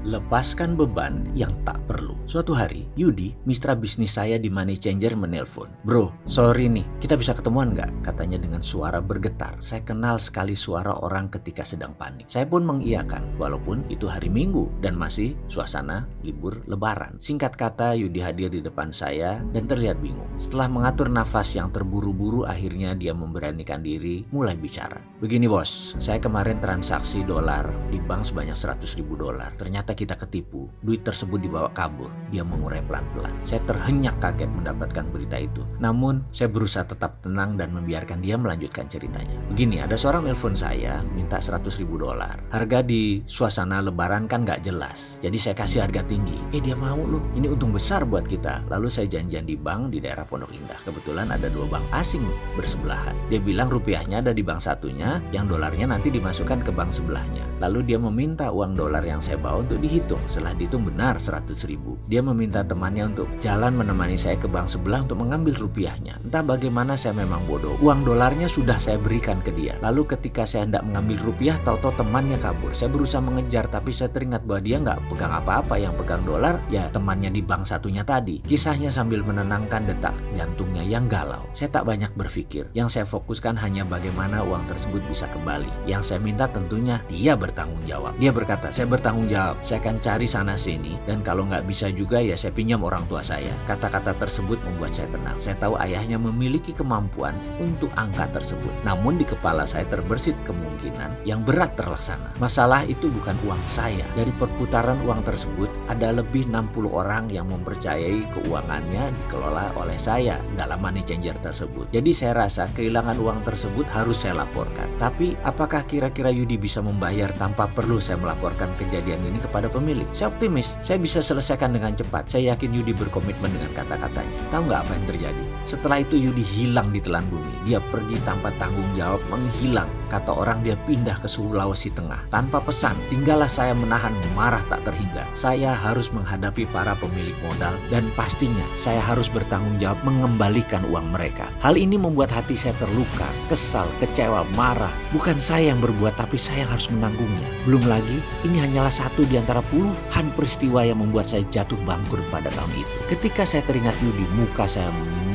Lepaskan beban yang tak perlu. Suatu hari, Yudi, mitra bisnis saya di Money Changer menelpon. "Bro, sorry nih, kita bisa ketemuan nggak?" Katanya dengan suara bergetar. Saya kenal sekali suara orang ketika sedang panik. Saya pun mengiyakan, walaupun itu hari Minggu dan masih suasana libur lebaran. Singkat kata, Yudi hadir di depan saya dan terlihat bingung. Setelah mengatur nafas yang terburu-buru, akhirnya dia memberanikan diri mulai bicara. "Begini bos, saya kemarin transaksi dolar di bank sebanyak $100.000. Ternyata kita ketipu, duit tersebut dibawa kabur." Dia mengurai pelan-pelan. Saya terhenyak kaget mendapatkan berita itu. Namun saya berusaha tetap tenang dan membiarkan dia melanjutkan ceritanya. "Begini, ada seorang nelpon saya minta $100.000. Harga di suasana lebaran kan gak jelas, jadi saya kasih harga tinggi. Dia mau loh, ini untung besar buat kita." Lalu saya janjian di bank di daerah Pondok Indah. Kebetulan ada 2 bank asing bersebelahan. Dia bilang rupiahnya ada di bank satunya, yang dolarnya nanti dimasukkan ke bank sebelahnya. Lalu dia meminta uang dolar yang saya bawa untuk dihitung. Setelah dihitung benar 100.000. Dia meminta temannya untuk jalan menemani saya ke bank sebelah untuk mengambil rupiahnya. Entah bagaimana saya memang bodoh. Uang dolarnya sudah saya berikan ke dia. Lalu ketika saya hendak mengambil rupiah, tahu-tahu temannya kabur. Saya berusaha mengejar, tapi saya teringat bahwa dia nggak pegang apa-apa. Yang pegang dolar ya temannya di bank satunya tadi. Kisahnya sambil menenangkan detak jantungnya yang galau. Saya tak banyak berpikir. Yang saya fokuskan hanya bagaimana uang tersebut bisa kembali. Yang saya minta tentunya dia bertanggung jawab. Dia berkata, "Saya bertanggung jawab. Saya akan cari sana sini, dan kalau nggak bisa juga ya saya pinjam orang tua saya." Kata-kata tersebut membuat saya tenang. Saya tahu ayahnya memiliki kemampuan untuk angka tersebut. Namun di kepala saya terbersit kemungkinan yang berat terlaksana. Masalah itu bukan uang saya. Dari perputaran uang tersebut ada lebih 60 orang yang mempercayai keuangannya dikelola oleh saya dalam Money Changer tersebut. Jadi saya rasa kehilangan uang tersebut harus saya laporkan. Tapi apakah kira-kira Yudi bisa membayar tanpa perlu saya melaporkan kejadian ini kepada pemilik? Saya optimis, saya bisa selesaikan dengan cepat. Saya yakin Yudi berkomitmen dengan kata-katanya. Tahu nggak apa yang terjadi? Setelah itu Yudi hilang di telan bumi. Dia pergi tanpa tanggung jawab, menghilang. Kata orang dia pindah ke Sulawesi Tengah. Tanpa pesan, tinggallah saya menahan marah tak terhingga. Saya harus menghadapi para pemilik modal dan pastinya saya harus bertanggung jawab mengembalikan uang mereka. Hal ini membuat hati saya terluka, kesal, kecewa, marah. Bukan saya yang berbuat, tapi saya yang harus menanggungnya. Belum lagi, ini hanyalah satu di antara puluhan peristiwa yang membuat saya jatuh bangkrut pada tahun itu. Ketika saya teringat Yudi, muka saya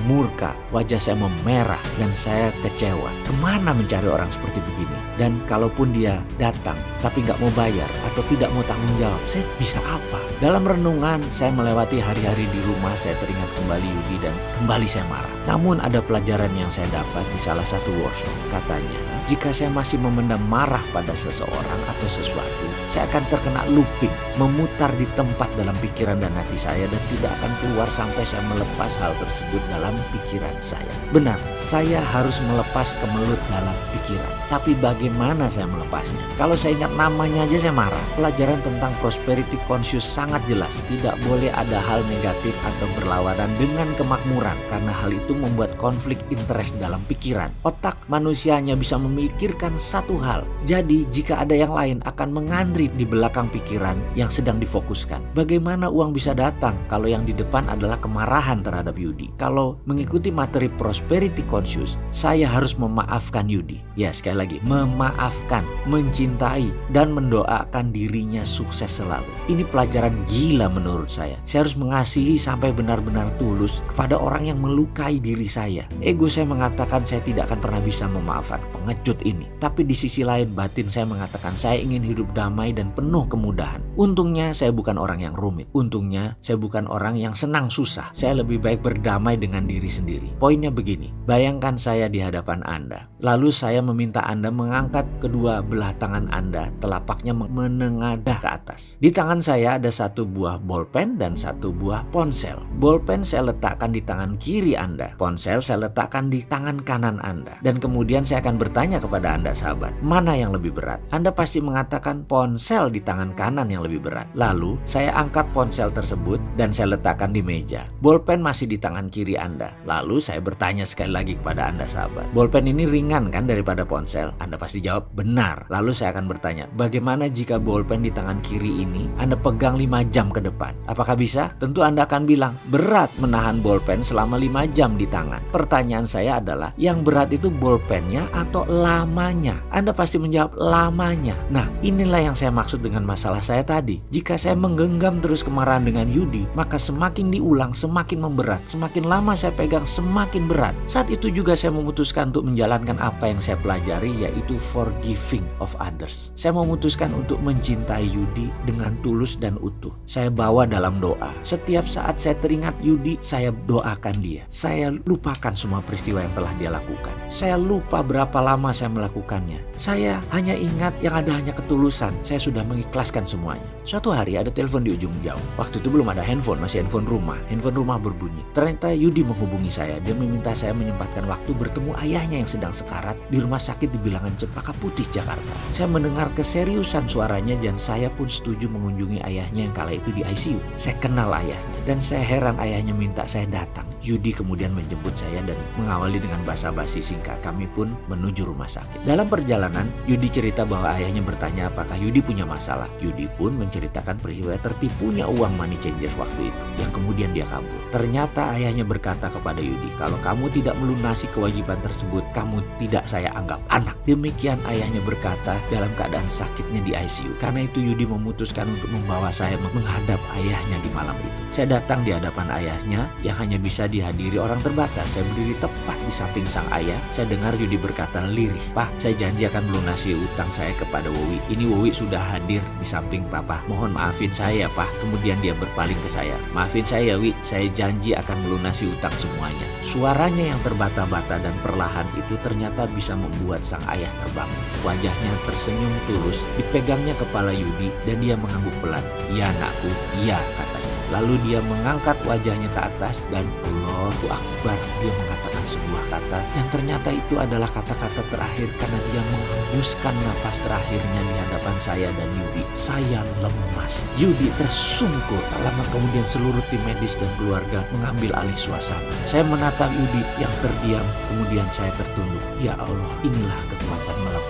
murka, wajah saya memerah, dan saya kecewa. Kemana mencari orang seperti begini? Dan kalaupun dia datang tapi nggak mau bayar atau tidak mau tanggung jawab, saya bisa apa? Dalam renungan saya melewati hari-hari di rumah, saya teringat kembali Yudi dan kembali saya marah. Namun ada pelajaran yang saya dapat di salah satu workshop. Katanya, jika saya masih memendam marah pada seseorang atau sesuatu, saya akan terkena looping, memutar di tempat dalam pikiran dan hati saya dan tidak akan keluar sampai saya melepas hal tersebut dalam pikiran saya. Benar, saya harus melepas kemelut dalam pikiran. Tapi bagaimana saya melepasnya? Kalau saya ingat namanya aja saya marah. Pelajaran tentang prosperity conscious sangat jelas. Tidak boleh ada hal negatif atau berlawanan dengan kemakmuran, karena hal itu membuat konflik interest dalam pikiran. Otak manusia hanya bisa memikirkan satu hal. Jadi jika ada yang lain akan mengantri di belakang pikiran yang sedang difokuskan. Bagaimana uang bisa datang kalau yang di depan adalah kemarahan terhadap Yudi? Kalau mengikuti materi prosperity conscious, saya harus memaafkan Yudi. Ya, sekali lagi, memaafkan, mencintai, dan mendoakan dirinya sukses selalu. Ini pelajaran gila menurut saya. Saya harus mengasihi sampai benar-benar tulus kepada orang yang melukai diri saya. Ego saya mengatakan saya tidak akan pernah bisa memaafkan pengecut ini. Tapi di sisi lain batin saya mengatakan saya ingin hidup damai dan penuh kemudahan. Untungnya saya bukan orang yang rumit. Untungnya saya bukan orang yang senang susah. Saya lebih baik berdamai dengan diri sendiri. Poinnya begini, bayangkan saya di hadapan Anda. Lalu saya meminta Anda mengangkat kedua belah tangan Anda, telapaknya menengadah ke atas. Di tangan saya ada satu buah bolpen dan satu buah ponsel. Bolpen saya letakkan di tangan kiri Anda. Ponsel saya letakkan di tangan kanan Anda. Dan kemudian saya akan bertanya kepada Anda sahabat, mana yang lebih berat? Anda pasti mengatakan ponsel di tangan kanan yang lebih berat. Lalu saya angkat ponsel tersebut dan saya letakkan di meja. Bolpen masih di tangan kiri Anda. Lalu saya bertanya sekali lagi kepada Anda sahabat, bolpen ini ringan kan daripada ponsel? Anda pasti jawab benar. Lalu saya akan bertanya, bagaimana jika bolpen di tangan kiri ini Anda pegang 5 jam ke depan? Apakah bisa? Tentu Anda akan bilang, berat menahan bolpen selama 5 jam di tangan. Pertanyaan saya adalah, yang berat itu bolpennya atau lamanya. Anda pasti menjawab lamanya. Nah, inilah yang saya maksud dengan masalah saya tadi. Jika saya menggenggam terus kemarahan dengan Yudi, maka semakin diulang semakin memberat. Semakin lama saya pegang semakin berat. Saat itu juga saya memutuskan untuk menjalankan apa yang saya pelajari, yaitu forgiving of others. Saya memutuskan untuk mencintai Yudi dengan tulus dan utuh. Saya bawa dalam doa. Setiap saat saya teringat Yudi, saya doakan dia. Saya lupakan semua peristiwa yang telah dia lakukan. Saya lupa berapa lama saya melakukannya. Saya hanya ingat yang ada hanya ketulusan. Saya sudah mengikhlaskan semuanya. Suatu hari ada telepon di ujung jauh. Waktu itu belum ada handphone, masih handphone rumah. Handphone rumah berbunyi. Ternyata Yudi menghubungi saya. Dia meminta saya menyempatkan waktu bertemu ayahnya yang sedang sekarat di rumah sakit di Bilangan Cempaka Putih, Jakarta. Saya mendengar keseriusan suaranya dan saya pun setuju mengunjungi ayahnya yang kala itu di ICU. Saya kenal ayahnya dan saya heran ayahnya minta saya datang. Yudi kemudian menjemput saya dan mengawali dengan basa-basi singkat. Kami pun menuju rumah sakit. Dalam perjalanan, Yudi cerita bahwa ayahnya bertanya apakah Yudi punya masalah. Yudi pun menceritakan peristiwa tertipunya uang money changer waktu itu, yang kemudian dia kabur. Ternyata ayahnya berkata kepada Yudi, kalau kamu tidak melunasi kewajiban tersebut, kamu tidak saya anggap anak. Demikian ayahnya berkata dalam keadaan sakitnya di ICU. Karena itu Yudi memutuskan untuk membawa saya menghadap ayahnya di malam itu. Saya datang di hadapan ayahnya yang hanya bisa dihadiri orang terbatas. Saya berdiri tepat di samping sang ayah. Saya dengar Yudi berkata lirih, "Pak, saya janji akan melunasi utang saya kepada Wowi. Ini Wowi sudah hadir di samping Papa. Mohon maafin saya, Pak." Kemudian dia berpaling ke saya. "Maafin saya, Wi. Saya janji akan melunasi utang semuanya." Suaranya yang terbata-bata dan perlahan itu ternyata bisa membuat sang ayah terbangun. Wajahnya tersenyum tulus, dipegangnya kepala Yudi dan dia mengangguk pelan. "Ya anakku, ya," katanya. Lalu dia mengangkat wajahnya ke atas dan Allahu Akbar, dia mengatakan sebuah kata dan ternyata itu adalah kata-kata terakhir karena dia menghembuskan nafas terakhirnya di hadapan saya dan Yudi. Saya lemas. Yudi tersungkur. Tak lama kemudian seluruh tim medis dan keluarga mengambil alih suasana. Saya menatap Yudi yang terdiam, kemudian saya tertunduk. Ya Allah, inilah kekuatan melakukan